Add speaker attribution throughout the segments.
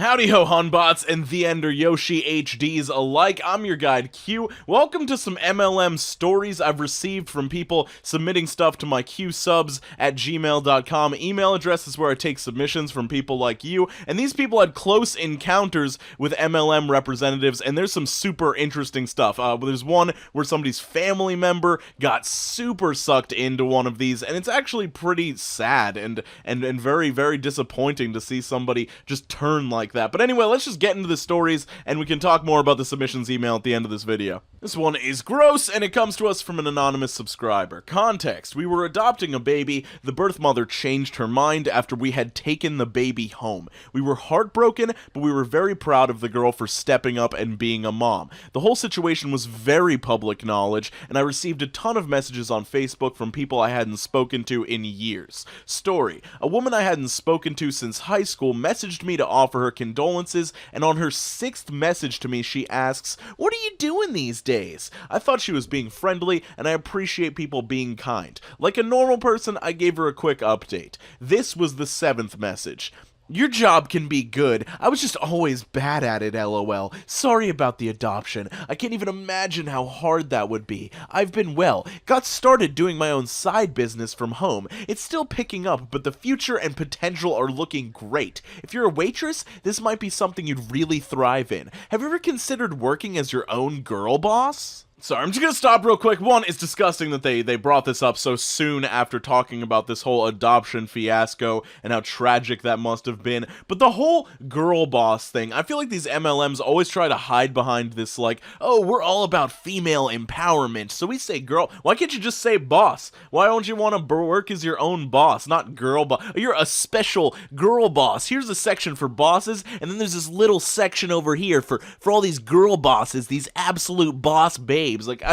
Speaker 1: Howdy ho Hunbots and the Ender Yoshi HDs alike, I'm your guide Q. Welcome to some MLM stories I've received from people submitting stuff to my qsubs@gmail.com email address is where I take submissions from people like you, and these people had close encounters with MLM representatives, and there's some super interesting stuff. There's one where somebody's family member got super sucked into one of these, and it's actually pretty sad and very, very disappointing to see somebody just turn like that. But anyway, let's just get into the stories, and we can talk more about the submissions email at the end of this video. This one is gross, and it comes to us from an anonymous subscriber. Context: we were adopting a baby. The birth mother changed her mind after we had taken the baby home. We were heartbroken, but we were very proud of the girl for stepping up and being a mom. The whole situation was very public knowledge, and I received a ton of messages on Facebook from people I hadn't spoken to in years. Story: a woman I hadn't spoken to since high school messaged me to offer her condolences, and on her 6th message to me she asks, "What are you doing these days?" I thought she was being friendly, and I appreciate people being kind. Like a normal person, I gave her a quick update. This was the 7th message. "Your job can be good. I was just always bad at it, lol. Sorry about the adoption. I can't even imagine how hard that would be. I've been got started doing my own side business from home. It's still picking up, but the future and potential are looking great. If you're a waitress, this might be something you'd really thrive in. Have you ever considered working as your own girl boss?" Sorry, I'm just gonna stop real quick. One, it's disgusting that they brought this up so soon after talking about this whole adoption fiasco and how tragic that must have been. But the whole girl boss thing, I feel like these MLMs always try to hide behind this, like, oh, we're all about female empowerment, so we say girl. Why can't you just say boss? Why don't you want to work as your own boss, not girl boss? You're a special girl boss. Here's a section for bosses, and then there's this little section over here for all these girl bosses, these absolute boss babes. Like,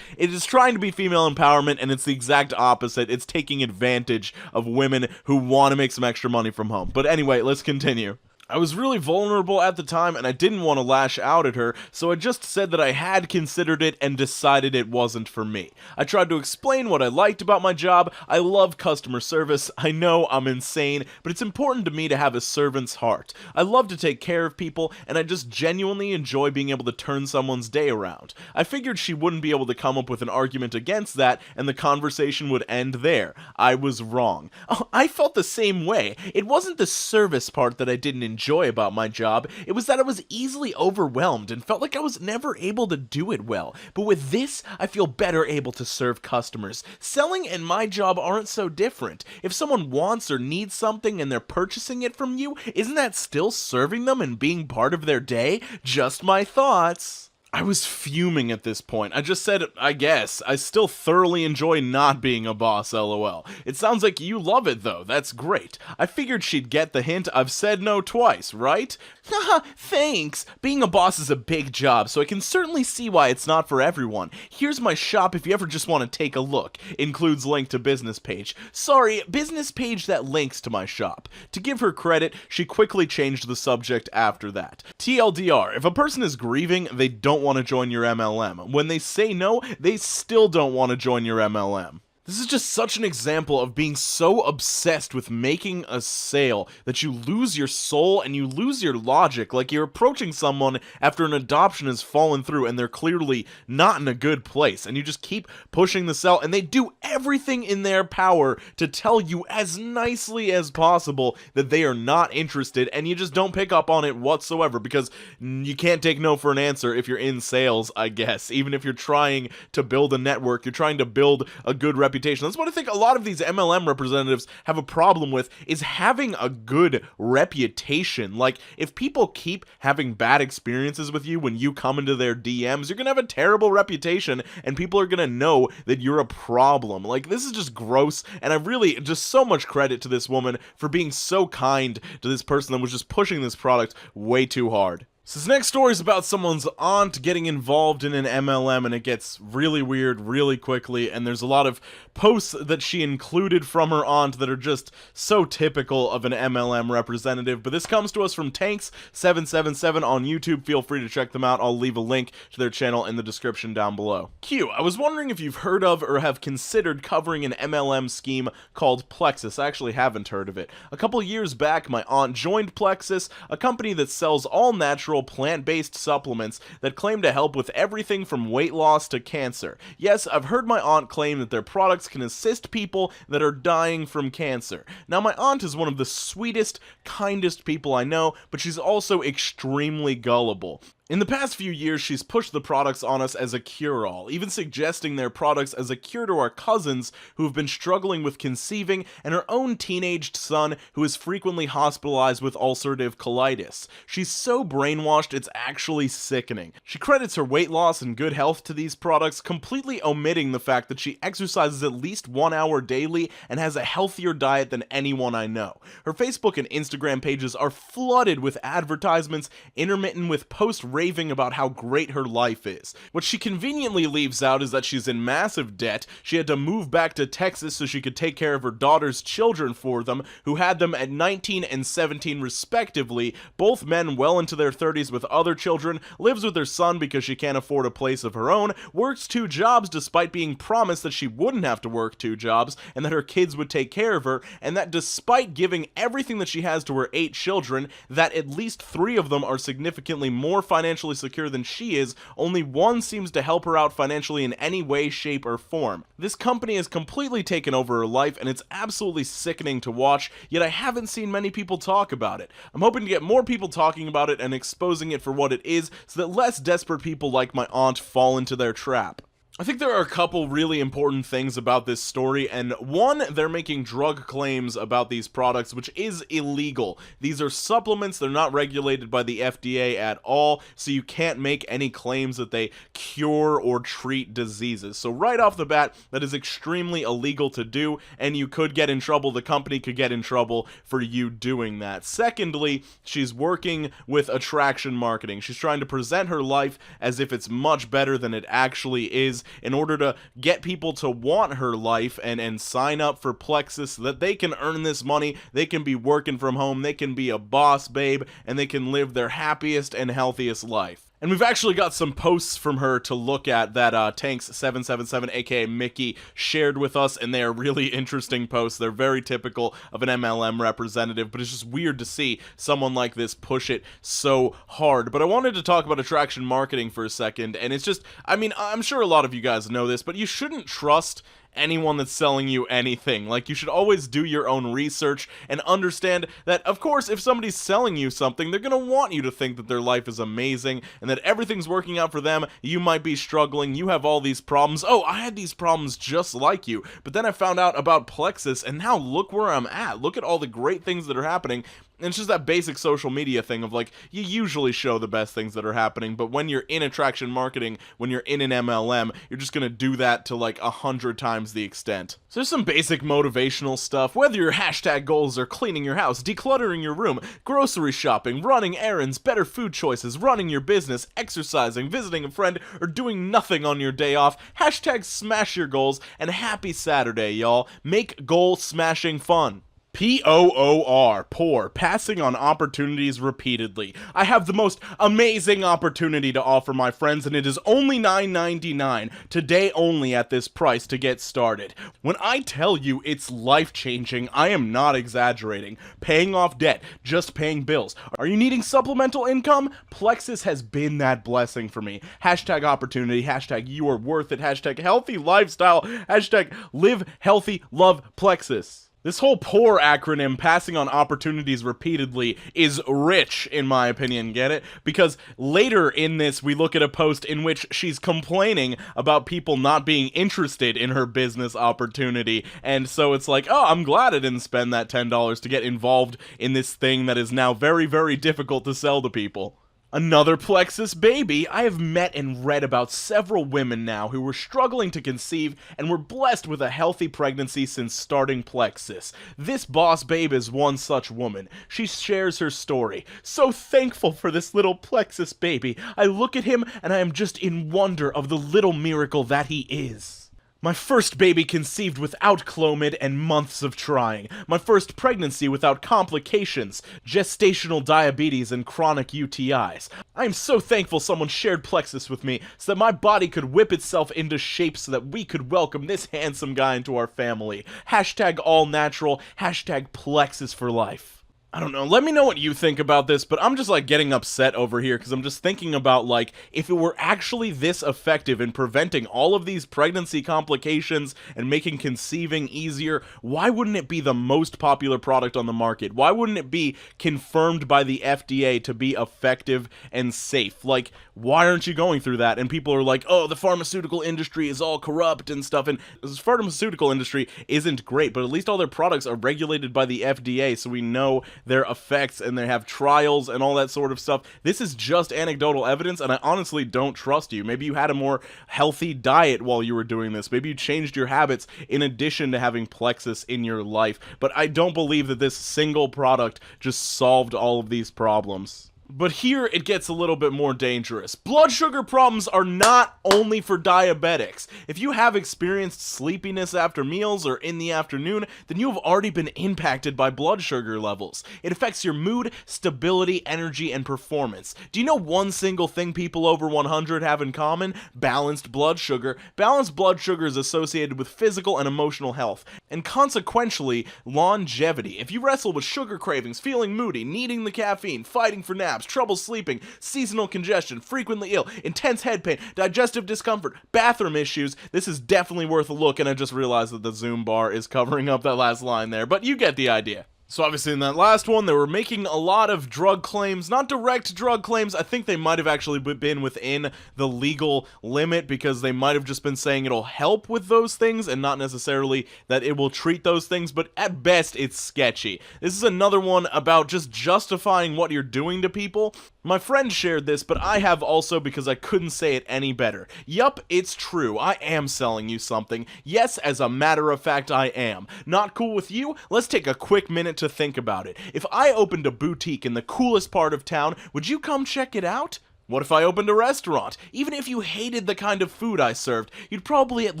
Speaker 1: it is trying to be female empowerment, and it's the exact opposite. It's taking advantage of women who want to make some extra money from home. But anyway, let's continue. I was really vulnerable at the time, and I didn't want to lash out at her, so I just said that I had considered it and decided it wasn't for me. I tried to explain what I liked about my job. I love customer service. I know I'm insane, but it's important to me to have a servant's heart. I love to take care of people, and I just genuinely enjoy being able to turn someone's day around. I figured she wouldn't be able to come up with an argument against that, and the conversation would end there. I was wrong. Oh, I felt the same way. It wasn't the service part that I didn't enjoy about my job, it was that I was easily overwhelmed and felt like I was never able to do it well. But with this, I feel better able to serve customers. Selling and my job aren't so different. If someone wants or needs something and they're purchasing it from you, isn't that still serving them and being part of their day? Just my thoughts. I was fuming at this point. I just said, I guess. I still thoroughly enjoy not being a boss, lol. It sounds like you love it, though. That's great. I figured she'd get the hint. I've said no twice, right? Haha, thanks. Being a boss is a big job, so I can certainly see why it's not for everyone. Here's my shop if you ever just want to take a look. Includes link to business page. Sorry, business page that links to my shop. To give her credit, she quickly changed the subject after that. TLDR, if a person is grieving, they don't want to join your MLM. When they say no, they still don't want to join your MLM. This is just such an example of being so obsessed with making a sale that you lose your soul and you lose your logic. Like, you're approaching someone after an adoption has fallen through and they're clearly not in a good place, and you just keep pushing the sell, and they do everything in their power to tell you as nicely as possible that they are not interested, and you just don't pick up on it whatsoever because you can't take no for an answer if you're in sales, I guess. Even if you're trying to build a network, you're trying to build a good reputation. That's what I think a lot of these MLM representatives have a problem with, is having a good reputation. Like, if people keep having bad experiences with you when you come into their DMs, you're gonna have a terrible reputation, and people are gonna know that you're a problem. Like, this is just gross, and I really, just so much credit to this woman for being so kind to this person that was just pushing this product way too hard. So this next story is about someone's aunt getting involved in an MLM, and it gets really weird really quickly, and there's a lot of posts that she included from her aunt that are just so typical of an MLM representative. But this comes to us from Tanks777 on YouTube. Feel free to check them out. I'll leave a link to their channel in the description down below. Q, I was wondering if you've heard of or have considered covering an MLM scheme called Plexus. I actually haven't heard of it. A couple years back, my aunt joined Plexus, a company that sells all natural plant-based supplements that claim to help with everything from weight loss to cancer. Yes, I've heard my aunt claim that their products can assist people that are dying from cancer. Now, my aunt is one of the sweetest, kindest people I know, but she's also extremely gullible. In the past few years, she's pushed the products on us as a cure-all, even suggesting their products as a cure to our cousins who have been struggling with conceiving and her own teenaged son who is frequently hospitalized with ulcerative colitis. She's so brainwashed, it's actually sickening. She credits her weight loss and good health to these products, completely omitting the fact that she exercises at least 1 hour daily and has a healthier diet than anyone I know. Her Facebook and Instagram pages are flooded with advertisements, intermittent with raving about how great her life is. What she conveniently leaves out is that she's in massive debt. She had to move back to Texas so she could take care of her daughter's children for them, who had them at 19 and 17 respectively, both men well into their 30s with other children, lives with her son because she can't afford a place of her own, works 2 jobs despite being promised that she wouldn't have to work 2 jobs, and that her kids would take care of her, and that despite giving everything that she has to her 8 children, that at least 3 of them are significantly more financially secure than she is, only one seems to help her out financially in any way, shape, or form. This company has completely taken over her life, and it's absolutely sickening to watch, yet I haven't seen many people talk about it. I'm hoping to get more people talking about it and exposing it for what it is, so that less desperate people like my aunt fall into their trap. I think there are a couple really important things about this story, and one, they're making drug claims about these products, which is illegal. These are supplements, they're not regulated by the FDA at all, so you can't make any claims that they cure or treat diseases. So right off the bat, that is extremely illegal to do, and you could get in trouble, the company could get in trouble for you doing that. Secondly, she's working with attraction marketing. She's trying to present her life as if it's much better than it actually is, in order to get people to want her life and sign up for Plexus so that they can earn this money, they can be working from home, they can be a boss babe, and they can live their happiest and healthiest life. And we've actually got some posts from her to look at that Tanks777, aka Mickey, shared with us, and they are really interesting posts. They're very typical of an MLM representative, but it's just weird to see someone like this push it so hard. But I wanted to talk about attraction marketing for a second, and it's just, I mean, I'm sure a lot of you guys know this, but you shouldn't trust anyone that's selling you anything. Like, you should always do your own research and understand that, of course, if somebody's selling you something, they're gonna want you to think that their life is amazing and that everything's working out for them. You might be struggling, you have all these problems. Oh, I had these problems just like you, but then I found out about Plexus, and now look where I'm at. Look at all the great things that are happening. And it's just that basic social media thing of, like, you usually show the best things that are happening, but when you're in attraction marketing, when you're in an MLM, you're just gonna do that to like 100 times the extent. So there's some basic motivational stuff, whether your hashtag goals are cleaning your house, decluttering your room, grocery shopping, running errands, better food choices, running your business, exercising, visiting a friend, or doing nothing on your day off. Hashtag smash your goals, and happy Saturday, y'all. Make goal smashing fun. POOR, poor, passing on opportunities repeatedly. I have the most amazing opportunity to offer my friends, and it is only $9.99, today only at this price to get started. When I tell you it's life-changing, I am not exaggerating. Paying off debt, just paying bills. Are you needing supplemental income? Plexus has been that blessing for me. Hashtag opportunity, hashtag you are worth it, hashtag healthy lifestyle, hashtag live healthy, love Plexus. This whole POUR acronym, passing on opportunities repeatedly, is rich, in my opinion, get it? Because later in this, we look at a post in which she's complaining about people not being interested in her business opportunity, and so it's like, oh, I'm glad I didn't spend that $10 to get involved in this thing that is now very, very difficult to sell to people. Another plexus baby. I have met and read about several women now who were struggling to conceive and were blessed with a healthy pregnancy since starting plexus. This boss babe is one such woman. She shares her story. So thankful for this little plexus baby. I look at him and I am just in wonder of the little miracle that he is. My first baby conceived without Clomid and months of trying. My first pregnancy without complications, gestational diabetes, and chronic UTIs. I am so thankful someone shared plexus with me so that my body could whip itself into shape so that we could welcome this handsome guy into our family. Hashtag all natural, hashtag plexus for life. I don't know, let me know what you think about this, but I'm just like getting upset over here because I'm just thinking about like, if it were actually this effective in preventing all of these pregnancy complications and making conceiving easier, why wouldn't it be the most popular product on the market? Why wouldn't it be confirmed by the FDA to be effective and safe? Like, why aren't you going through that? And people are like, oh, the pharmaceutical industry is all corrupt and stuff, and the pharmaceutical industry isn't great, but at least all their products are regulated by the FDA, so we know their effects and they have trials and all that sort of stuff. This is just anecdotal evidence, and I honestly don't trust you. Maybe you had a more healthy diet while you were doing this. Maybe you changed your habits in addition to having plexus in your life. But I don't believe that this single product just solved all of these problems. But here it gets a little bit more dangerous. Blood sugar problems are not only for diabetics. If you have experienced sleepiness after meals or in the afternoon, then you have already been impacted by blood sugar levels. It affects your mood, stability, energy, and performance. Do you know one single thing people over 100 have in common? Balanced blood sugar. Balanced blood sugar is associated with physical and emotional health, and consequentially, longevity. If you wrestle with sugar cravings, feeling moody, needing the caffeine, fighting for naps, trouble sleeping, seasonal congestion, frequently ill, intense head pain, digestive discomfort, bathroom issues, this is definitely worth a look, and I just realized that the Zoom bar is covering up that last line there, but you get the idea. So obviously in that last one, they were making a lot of drug claims, not direct drug claims. I think they might have actually been within the legal limit because they might have just been saying it'll help with those things and not necessarily that it will treat those things, but at best, it's sketchy. This is another one about just justifying what you're doing to people. My friend shared this, but I have also because I couldn't say it any better. Yup, it's true. I am selling you something. Yes, as a matter of fact, I am. Not cool with you? Let's take a quick minute to think about it. If I opened a boutique in the coolest part of town, would you come check it out? What if I opened a restaurant? Even if you hated the kind of food I served, you'd probably at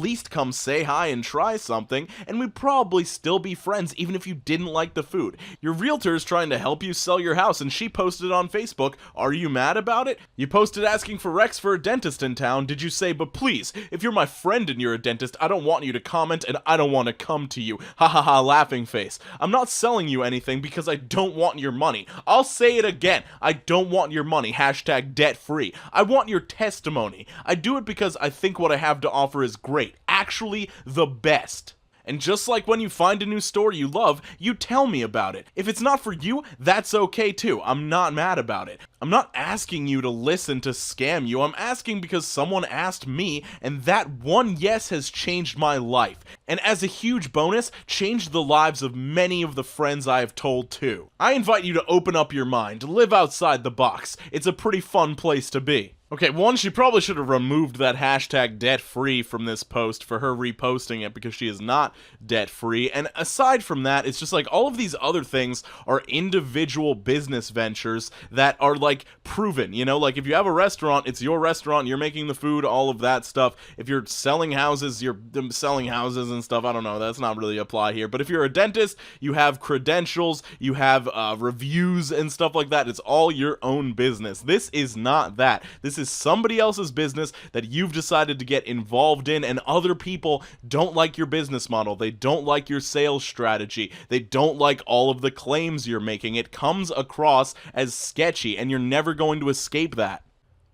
Speaker 1: least come say hi and try something, and we'd probably still be friends even if you didn't like the food. Your realtor's trying to help you sell your house and she posted on Facebook. Are you mad about it? You posted asking for Rex for a dentist in town. Did you say, but please, if you're my friend and you're a dentist, I don't want you to comment and I don't want to come to you. Ha ha ha, laughing face. I'm not selling you anything because I don't want your money. I'll say it again. I don't want your money. Hashtag debt free. I want your testimony. I do it because I think what I have to offer is great. Actually, the best. And just like when you find a new store you love, you tell me about it. If it's not for you, that's okay too. I'm not mad about it. I'm not asking you to listen to scam you. I'm asking because someone asked me, and that one yes has changed my life. And as a huge bonus, changed the lives of many of the friends I have told too. I invite you to open up your mind, live outside the box. It's a pretty fun place to be. Okay, one, she probably should have removed that hashtag debt-free from this post for her reposting it because she is not debt-free. And aside from that, it's just like all of these other things are individual business ventures that are like proven, you know? Like if you have a restaurant, it's your restaurant, you're making the food, all of that stuff. If you're selling houses, you're selling houses and stuff. I don't know, that's not really apply here. But if you're a dentist, you have credentials, you have reviews and stuff like that. It's all your own business. This is not that. This is somebody else's business that you've decided to get involved in, and other people don't like your business model. They don't like your sales strategy. They don't like all of the claims you're making. It comes across as sketchy, and you're never going to escape that.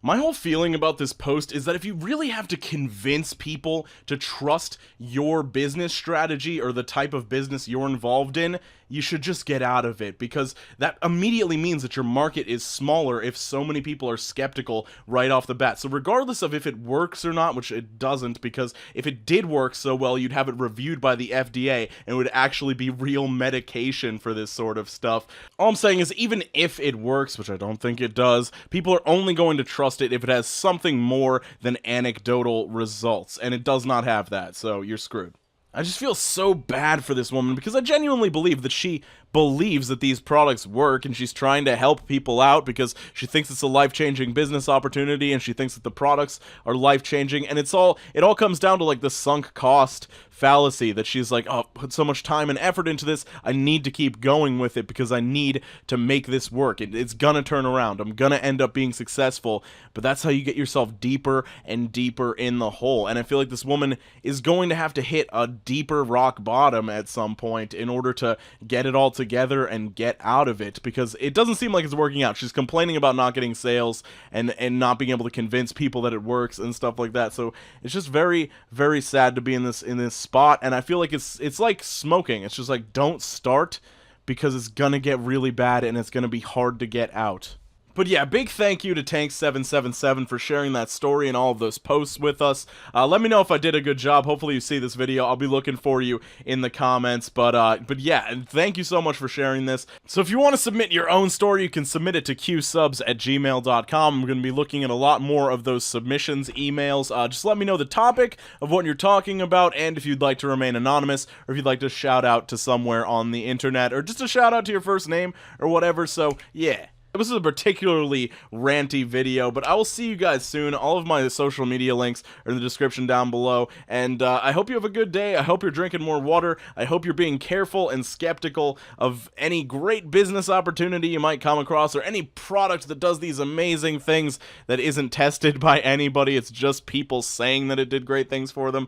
Speaker 1: My whole feeling about this post is that if you really have to convince people to trust your business strategy or the type of business you're involved in, you should just get out of it, because that immediately means that your market is smaller if so many people are skeptical right off the bat. So regardless of if it works or not, which it doesn't, because if it did work so well, you'd have it reviewed by the FDA and it would actually be real medication for this sort of stuff. All I'm saying is, even if it works, which I don't think it does, people are only going to trust it if it has something more than anecdotal results, and it does not have that, so you're screwed. I just feel so bad for this woman, because I genuinely believe that she believes that these products work, and she's trying to help people out because she thinks it's a life-changing business opportunity, and she thinks that the products are life-changing, and it all comes down to like the sunk cost fallacy, that she's like, oh, put so much time and effort into this, I need to keep going with it because I need to make this work. It's gonna turn around, I'm gonna end up being successful. But that's how you get yourself deeper and deeper in the hole, and I feel like this woman is going to have to hit a deeper rock bottom at some point in order to get it all together and get out of it, because it doesn't seem like it's working out. She's complaining about not getting sales and not being able to convince people that it works and stuff like that. So it's just very, very sad to be in this spot, and I feel like it's like smoking. It's just like, don't start, because it's gonna get really bad and it's gonna be hard to get out. But yeah, big thank you to Tank777 for sharing that story and all of those posts with us. Let me know if I did a good job. Hopefully you see this video. I'll be looking for you in the comments. But yeah, and thank you so much for sharing this. So if you want to submit your own story, you can submit it to qsubs@gmail.com. I'm going to be looking at a lot more of those submissions emails. Just let me know the topic of what you're talking about, and if you'd like to remain anonymous, or if you'd like to shout out to somewhere on the internet, or just a shout out to your first name or whatever. So yeah. This is a particularly ranty video, but I will see you guys soon. All of my social media links are in the description down below, and I hope you have a good day. I hope you're drinking more water. I hope you're being careful and skeptical of any great business opportunity you might come across, or any product that does these amazing things that isn't tested by anybody. It's just people saying that it did great things for them.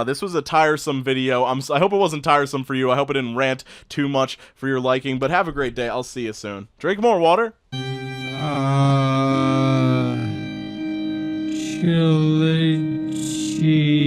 Speaker 1: This was a tiresome video. I hope it wasn't tiresome for you. I hope it didn't rant too much for your liking, but have a great day. I'll see you soon. Drink more water.
Speaker 2: Chili cheese.